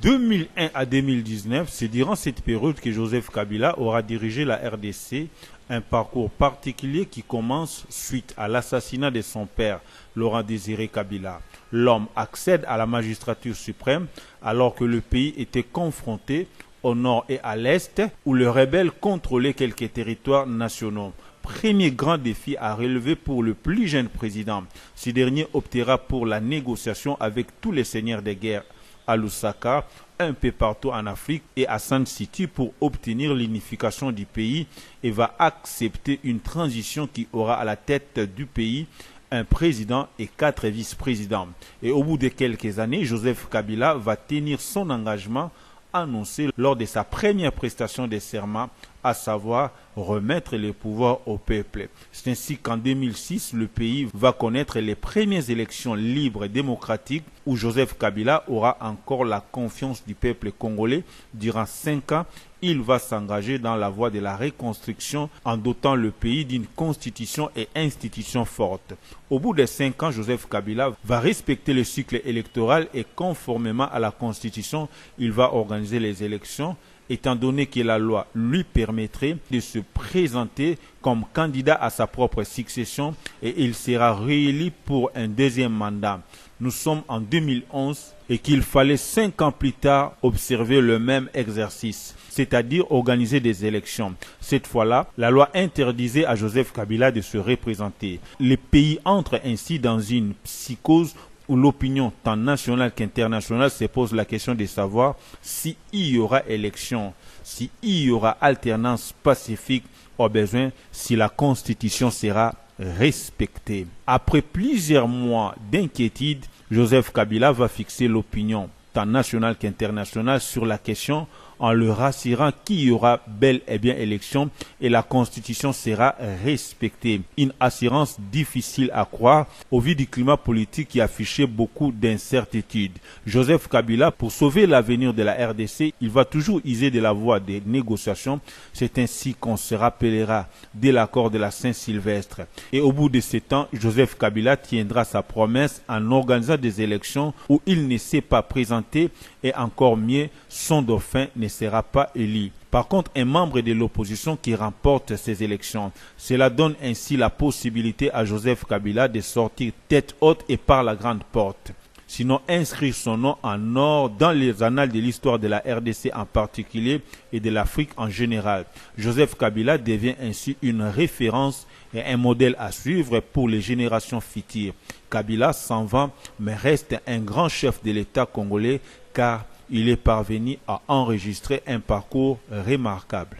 2001 à 2019, c'est durant cette période que Joseph Kabila aura dirigé la RDC, un parcours particulier qui commence suite à l'assassinat de son père, Laurent Désiré Kabila. L'homme accède à la magistrature suprême alors que le pays était confronté au nord et à l'est où les rebelles contrôlaient quelques territoires nationaux. Premier grand défi à relever pour le plus jeune président. Ce dernier optera pour la négociation avec tous les seigneurs de guerre à Lusaka, un peu partout en Afrique et à Sun City pour obtenir l'unification du pays et va accepter une transition qui aura à la tête du pays un président et 4 vice-présidents. Et au bout de quelques années, Joseph Kabila va tenir son engagement annoncé lors de sa première prestation de serment, à savoir remettre le pouvoir au peuple. C'est ainsi qu'en 2006, le pays va connaître les premières élections libres et démocratiques où Joseph Kabila aura encore la confiance du peuple congolais. Durant 5 ans, il va s'engager dans la voie de la reconstruction en dotant le pays d'une constitution et institutions fortes. Au bout de 5 ans, Joseph Kabila va respecter le cycle électoral et conformément à la constitution, il va organiser les élections étant donné que la loi lui permettrait de se présenter comme candidat à sa propre succession et il sera réélu pour un deuxième mandat. Nous sommes en 2011 et qu'il fallait 5 ans plus tard observer le même exercice, c'est-à-dire organiser des élections. Cette fois-là, la loi interdisait à Joseph Kabila de se représenter. Le pays entre ainsi dans une psychose où l'opinion tant nationale qu'internationale se pose la question de savoir s'il y aura élection, s'il y aura alternance pacifique, au besoin si la constitution sera respectée. Après plusieurs mois d'inquiétude, Joseph Kabila va fixer l'opinion tant nationale qu'internationale sur la question en le rassurant qu'il y aura bel et bien élection et la constitution sera respectée. Une assurance difficile à croire au vu du climat politique qui affichait beaucoup d'incertitudes. Joseph Kabila, pour sauver l'avenir de la RDC, il va toujours user de la voie des négociations. C'est ainsi qu'on se rappellera de l'accord de la Saint-Sylvestre. Et au bout de ce temps, Joseph Kabila tiendra sa promesse en organisant des élections où il ne s'est pas présenté et encore mieux, son dauphin ne sera pas élu. Par contre, un membre de l'opposition qui remporte ces élections, cela donne ainsi la possibilité à Joseph Kabila de sortir tête haute et par la grande porte. Sinon, inscrire son nom en or dans les annales de l'histoire de la RDC en particulier et de l'Afrique en général. Joseph Kabila devient ainsi une référence et un modèle à suivre pour les générations futures. Kabila s'en va, mais reste un grand chef de l'État congolais car il est parvenu à enregistrer un parcours remarquable.